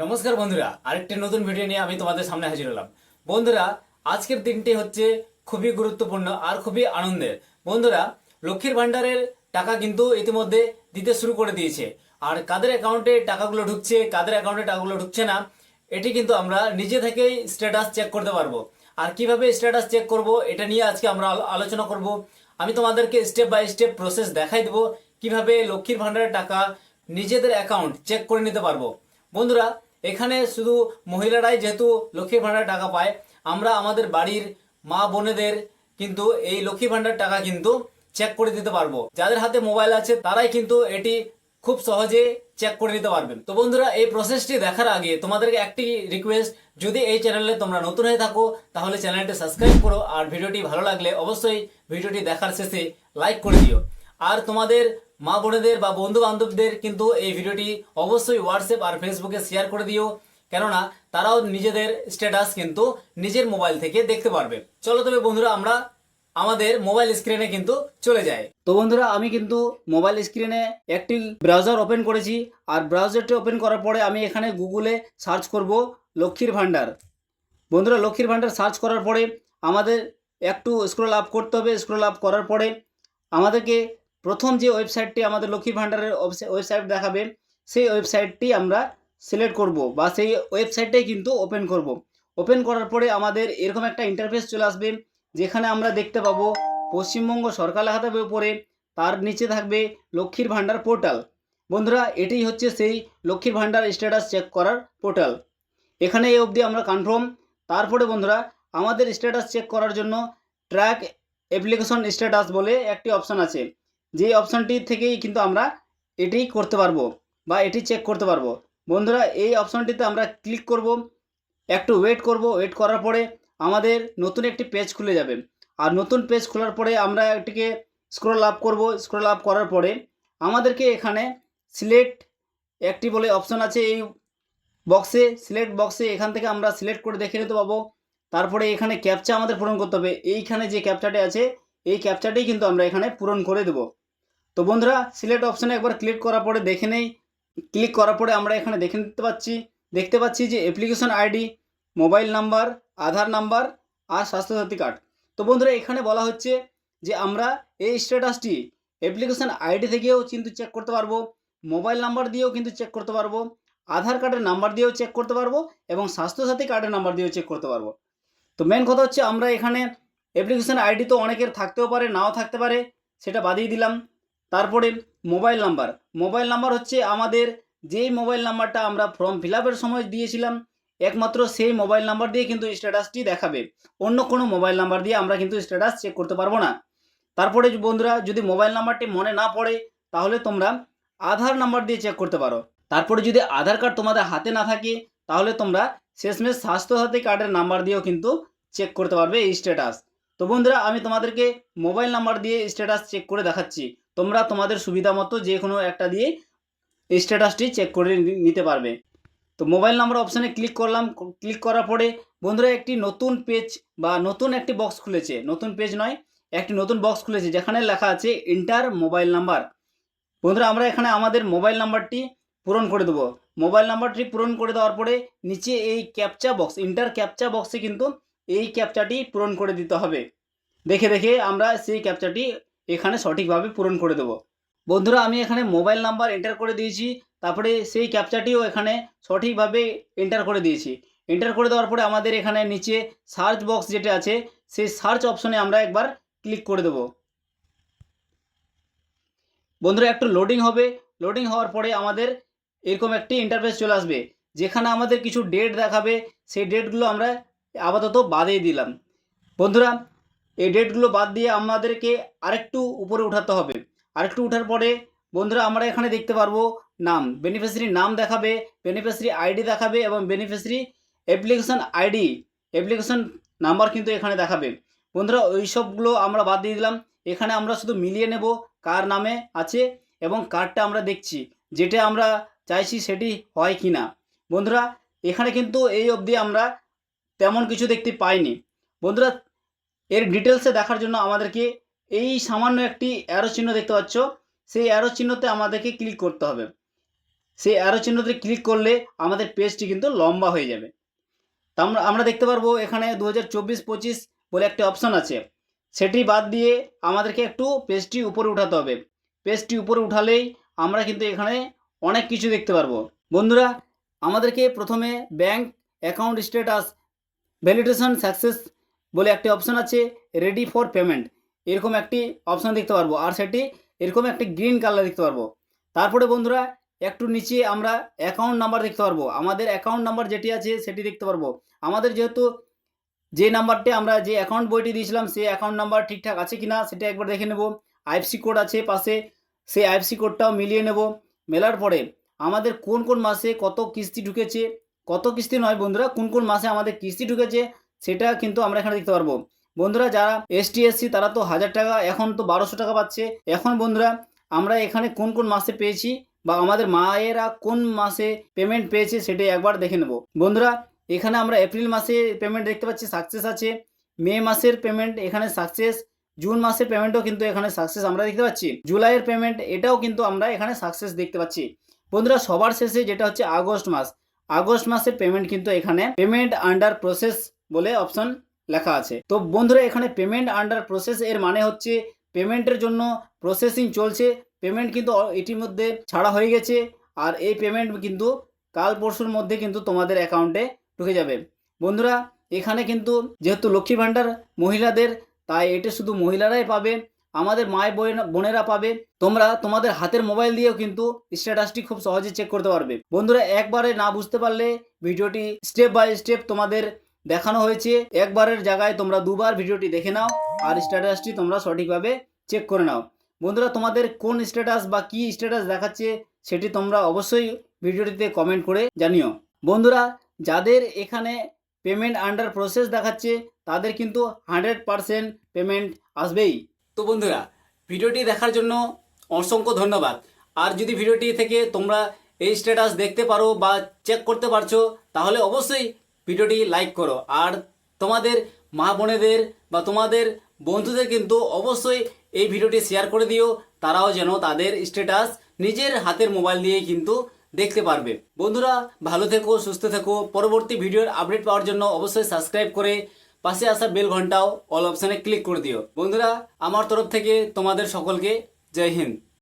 নমস্কার বন্ধুরা, আরেকটি নতুন ভিডিও নিয়ে আমি তোমাদের সামনে হাজির হলাম। বন্ধুরা, আজকের দিনটি হচ্ছে খুবই গুরুত্বপূর্ণ আর খুবই আনন্দের। বন্ধুরা, লক্ষ্মীর ভান্ডারের টাকা কিন্তু ইতিমধ্যে দিতে শুরু করে দিয়েছে। আর কাদের অ্যাকাউন্টে টাকাগুলো ঢুকছে, কাদের অ্যাকাউন্টে টাকাগুলো ঢুকছে না, এটি কিন্তু আমরা নিজে থেকেই স্ট্যাটাস চেক করতে পারবো। আর কিভাবে স্ট্যাটাস চেক করব, এটা নিয়ে আজকে আমরা আলোচনা করব। আমি তোমাদেরকে স্টেপ বাই স্টেপ প্রসেস দেখাই দেবো কিভাবে লক্ষ্মীর ভান্ডারের টাকা নিজেদের অ্যাকাউন্ট চেক করে নিতে পারবো। বন্ধুরা, এখানে শুধু মহিলারাই যেহেতু লক্ষ্মীর ভান্ডার টাকা পায়, আমরা আমাদের বাড়ির মা বোনেদের কিন্তু এই লক্ষ্মী ভান্ডার টাকা কিন্তু চেক করে দিতে পারবো। যাদের হাতে মোবাইল আছে তারাই কিন্তু এটি খুব সহজে চেক করে নিতে পারবেন। তো বন্ধুরা, এই প্রসেসটি দেখার আগে তোমাদেরকে একটি রিকোয়েস্ট, যদি এই চ্যানেলে তোমরা নতুন হয়ে থাকো তাহলে চ্যানেলটি সাবস্ক্রাইব করো, আর ভিডিওটি ভালো লাগলে অবশ্যই ভিডিওটি দেখার শেষে লাইক করে দিও। আর তোমাদের মা বোনেদের বা বন্ধু বান্ধবদের কিন্তু এই ভিডিওটি অবশ্যই হোয়াটসঅ্যাপ আর ফেসবুকে শেয়ার করে দিও, কেননা তারাও নিজেদের স্ট্যাটাস কিন্তু নিজের মোবাইল থেকে দেখতে পারবে। চলো তবে বন্ধুরা, আমরা আমাদের মোবাইল স্ক্রিনে কিন্তু চলে যাই। তো বন্ধুরা, আমি কিন্তু মোবাইল স্ক্রিনে একটি ব্রাউজার ওপেন করেছি। আর ব্রাউজারটি ওপেন করার পরে আমি এখানে গুগলে সার্চ করব লক্ষ্মীর ভান্ডার। বন্ধুরা, লক্ষ্মীর ভান্ডার সার্চ করার পরে আমাদের একটু স্ক্রল আপ করতে হবে। স্ক্রল আপ করার পরে আমাদেরকে প্রথম যে ওয়েবসাইটটি আমাদের লক্ষ্মীর ভান্ডারের ওয়েবসাইট দেখাবে, সেই ওয়েবসাইটটি আমরা সিলেক্ট করব বা সেই ওয়েবসাইটটাই কিন্তু ওপেন করব। ওপেন করার পরে আমাদের এরকম একটা ইন্টারফেস চলে আসবে, যেখানে আমরা দেখতে পাবো পশ্চিমবঙ্গ সরকার লেখা থাকবে উপরে, তার নিচে থাকবে লক্ষ্মীর ভান্ডার পোর্টাল। বন্ধুরা, এটি হচ্ছে সেই লক্ষ্মীর ভান্ডার স্ট্যাটাস চেক করার পোর্টাল। এখানে এই অবধি আমরা কনফার্ম। তারপরে বন্ধুরা, আমাদের স্ট্যাটাস চেক করার জন্য ট্র্যাক অ্যাপ্লিকেশন স্ট্যাটাস বলে একটি অপশান আছে, যে অপশানটি থেকেই কিন্তু আমরা এটি করতে পারবো বা এটি চেক করতে পারবো। বন্ধুরা, এই অপশানটিতে আমরা ক্লিক করব, একটু ওয়েট করব। ওয়েট করার পরে আমাদের নতুন একটি পেজ খুলে যাবে। আর নতুন পেজ খোলার পরে আমরা এটিকে স্ক্রল আপ করব। স্ক্রল আপ করার পরে আমাদেরকে এখানে সিলেক্ট একটি বলে অপশান আছে, এই বক্সে সিলেক্ট বক্সে এখান থেকে আমরা সিলেক্ট করে দেখে নিতে পাবো। তারপরে এখানে ক্যাপচা আমাদের পূরণ করতে হবে। এইখানে যে ক্যাপচাটি আছে, এই ক্যাপচাটি কিন্তু আমরা এখানে পূরণ করে দেব। তো বন্ধুরা, সিলেক্ট অপশানে একবার ক্লিক করার পরে দেখে নেই। ক্লিক করার পরে আমরা এখানে দেখতে পাচ্ছি যে অ্যাপ্লিকেশন আইডি, মোবাইল নাম্বার, আধার নাম্বার আর স্বাস্থ্যসাথী কার্ড। তো বন্ধুরা, এখানে বলা হচ্ছে যে আমরা এই স্ট্যাটাসটি অ্যাপ্লিকেশন আইডি থেকেও কিন্তু চেক করতে পারবো, মোবাইল নাম্বার দিয়েও কিন্তু চেক করতে পারবো, আধার কার্ডের নাম্বার দিয়েও চেক করতে পারবো এবং স্বাস্থ্যসাথী কার্ডের নাম্বার দিয়েও চেক করতে পারবো। তো মেন কথা হচ্ছে, আমরা এখানে অ্যাপ্লিকেশন আইডি তো অনেকের থাকতেও পারে, নাও থাকতে পারে, সেটা বাদিয়ে দিলাম। তারপরে মোবাইল নাম্বার হচ্ছে আমাদের যেই মোবাইল নাম্বারটা আমরা ফর্ম ফিল আপের সময় দিয়েছিলাম, একমাত্র সেই মোবাইল নাম্বার দিয়ে কিন্তু স্ট্যাটাসটি দেখাবে। অন্য কোনো মোবাইল নাম্বার দিয়ে আমরা কিন্তু স্ট্যাটাস চেক করতে পারবো না। তারপরে বন্ধুরা, যদি মোবাইল নাম্বারটি মনে না পড়ে তাহলে তোমরা আধার নাম্বার দিয়ে চেক করতে পারো। তারপরে যদি আধার কার্ড তোমাদের হাতে না থাকে তাহলে তোমরা শেষমেশ স্বাস্থ্যসাথী কার্ডের নাম্বার দিয়েও কিন্তু চেক করতে পারবে এই স্ট্যাটাস। তো বন্ধুরা, আমি তোমাদেরকে মোবাইল নাম্বার দিয়ে স্ট্যাটাস চেক করে দেখাচ্ছি। তোমরা তোমাদের সুবিধা মতো যে কোনো একটা দিয়ে স্ট্যাটাসটি চেক করে নিতে পারবে। তো মোবাইল নাম্বার অপশানে ক্লিক করলাম। ক্লিক করার পরে বন্ধুরা, একটি নতুন পেজ বা নতুন একটি বক্স খুলেছে। নতুন পেজ নয়, একটি নতুন বক্স খুলেছে, যেখানে লেখা আছে এন্টার মোবাইল নাম্বার। বন্ধুরা, আমরা এখানে আমাদের মোবাইল নাম্বারটি পূরণ করে দেবো। মোবাইল নাম্বারটি পূরণ করে দেওয়ার পরে নিচে এই ক্যাপচা বক্স, ইন্টার ক্যাপচা বক্সে কিন্তু এই ক্যাপচাটি পূরণ করে দিতে হবে। দেখে দেখে আমরা সেই ক্যাপচাটি এখানে সঠিকভাবে পূরণ করে দেবো। বন্ধুরা, আমি এখানে মোবাইল নাম্বার এন্টার করে দিয়েছি, তারপরে সেই ক্যাপচাটিও এখানে সঠিকভাবে এন্টার করে দিয়েছি। এন্টার করে দেওয়ার পরে আমাদের এখানে নিচে সার্চ বক্স যেটা আছে, সেই সার্চ অপশনে আমরা একবার ক্লিক করে দেবো। বন্ধুরা, একটু লোডিং হবে। লোডিং হওয়ার পরে আমাদের এরকম একটি ইন্টারফেস চলে আসবে, যেখানে আমাদের কিছু ডেট দেখাবে। সেই ডেটগুলো আমরা আপাতত বাদিয়ে দিলাম। বন্ধুরা, এই ডেটগুলো বাদ দিয়ে আমাদেরকে আরেকটু উপরে উঠাতে হবে। আরেকটু উঠার পরে বন্ধুরা, আমরা এখানে দেখতে পারবো নাম, বেনিফিশিয়ারি নাম দেখাবে, বেনিফিশিয়ারি আইডি দেখাবে এবং বেনিফিশিয়ারি অ্যাপ্লিকেশন নাম্বার কিন্তু এখানে দেখাবে। বন্ধুরা, ওই সবগুলো আমরা বাদ দিয়ে দিলাম। এখানে আমরা শুধু মিলিয়ে নেব কার নামে আছে এবং কার্ডটা আমরা দেখছি, যেটা আমরা চাইছি সেটি হয় কি না। বন্ধুরা, এখানে কিন্তু এই অবধি আমরা তেমন কিছু দেখতে পাইনি। বন্ধুরা, এর ডিটেলসে দেখার জন্য আমাদেরকে এই সামান্য একটি অ্যারো চিহ্ন দেখতে পাচ্ছ, সেই অ্যারো চিহ্নতে আমাদেরকে ক্লিক করতে হবে। সেই অ্যারো চিহ্নতে ক্লিক করলে আমাদের পেজটি কিন্তু লম্বা হয়ে যাবে। তা আমরা দেখতে পারবো এখানে 2024-25 বলে একটা অপশান আছে, সেটি বাদ দিয়ে আমাদেরকে একটু পেজটি উপরে উঠাতে হবে। পেজটি উপরে উঠালেই আমরা কিন্তু এখানে অনেক কিছু দেখতে পারবো। বন্ধুরা, আমাদেরকে প্রথমে bank account status validation success বলে একটি অপশান আছে, রেডি ফর পেমেন্ট এরকম একটি অপশান দেখতে পারবো, আর সেটি এরকম একটি গ্রিন কালার দেখতে পারবো। তারপরে বন্ধুরা একটু নিচে আমরা অ্যাকাউন্ট নাম্বার দেখতে পারবো, আমাদের অ্যাকাউন্ট নাম্বার যেটি আছে সেটি দেখতে পারবো। আমাদের যেহেতু যে নাম্বারটি আমরা যে অ্যাকাউন্ট বইটি দিয়েছিলাম সেই অ্যাকাউন্ট নাম্বার ঠিকঠাক আছে কিনা সেটা একবার দেখে নেব। আইএফসি কোড আছে পাশে, সেই আইএফসি কোডটাও মিলিয়ে নেব। মেলার পরে আমাদের কোন কোন মাসে কত কিস্তি ঢুকেছে, কত কিস্তি নয় বন্ধুরা, কোন কোন মাসে আমাদের কিস্তি ঢুকেছে সেটা কিন্তু আমরা এখানে দেখতে পারবো। বন্ধুরা যারা এসটি এসসি তারা তো 1000 টাকা, এখন তো 1200 টাকা পাচ্ছে। এখন বন্ধুরা আমরা এখানে কোন কোন মাসে পেয়েছি বা আমাদের মায়েরা কোন মাসে পেমেন্ট পেয়েছে সেটাই একবার দেখে নেব। বন্ধুরা এখানে আমরা এপ্রিল মাসে পেমেন্ট দেখতে পাচ্ছি সাকসেস আছে, মে মাসের পেমেন্ট এখানে সাকসেস, জুন মাসের পেমেন্টও কিন্তু এখানে সাকসেস আমরা দেখতে পাচ্ছি, জুলাইয়ের পেমেন্ট এটাও কিন্তু আমরা এখানে সাকসেস দেখতে পাচ্ছি। বন্ধুরা সবার শেষে যেটা হচ্ছে আগস্ট মাস, আগস্ট মাসের পেমেন্ট কিন্তু এখানে পেমেন্ট আন্ডার প্রসেস বলে অপশন লেখা আছে। তো বন্ধুরা এখানে পেমেন্ট আন্ডার প্রসেস এর মানে হচ্ছে পেমেন্টের জন্য প্রসেসিং চলছে, পেমেন্ট কিন্তু ইতিমধ্যে ছাড়া হয়ে গেছে, আর এই পেমেন্ট কিন্তু কাল পরশুর মধ্যে কিন্তু তোমাদের অ্যাকাউন্টে ঢুকে যাবে। বন্ধুরা এখানে কিন্তু যেহেতু লক্ষ্মী ভাণ্ডার মহিলাদের, তাই এটা শুধু মহিলারাই পাবে, আমাদের মায় বোনেরা পাবে। তোমরা তোমাদের হাতের মোবাইল দিয়েও কিন্তু স্ট্যাটাসটি খুব সহজে চেক করতে পারবে। বন্ধুরা একবারে না বুঝতে পারলে ভিডিওটি স্টেপ বাই স্টেপ তোমাদের দেখানো হয়েছে, একবারের জায়গায় তোমরা দুবার ভিডিওটি দেখে নাও আর স্ট্যাটাসটি তোমরা সঠিকভাবে চেক করে নাও। বন্ধুরা তোমাদের কোন স্ট্যাটাস বা কি স্ট্যাটাস দেখাচ্ছে সেটি তোমরা অবশ্যই ভিডিওটিতে কমেন্ট করে জানিও। বন্ধুরা যাদের এখানে পেমেন্ট আন্ডার প্রসেস দেখাচ্ছে তাদের কিন্তু 100% পেমেন্ট আসবেই। তো বন্ধুরা ভিডিওটি দেখার জন্য অসংখ্য ধন্যবাদ। আর যদি ভিডিওটি থেকে তোমরা এই স্ট্যাটাস দেখতে পারো বা চেক করতে পারছো তাহলে অবশ্যই ভিডিওটি লাইক করো, আর তোমাদের মা বোনেদের বা তোমাদের বন্ধুদের কিন্তু অবশ্যই এই ভিডিওটি শেয়ার করে দিও, তারাও যেন তাদের স্ট্যাটাস নিজের হাতের মোবাইল দিয়ে কিন্তু দেখতে পারবে। বন্ধুরা ভালো থেকো, সুস্থ থেকো। পরবর্তী ভিডিওর আপডেট পাওয়ার জন্য অবশ্যই সাবস্ক্রাইব করে পাশে আসা বেল ঘন্টাও অল অপশানে ক্লিক করে দিও। বন্ধুরা আমার তরফ থেকে তোমাদের সকলকে জয় হিন্দ।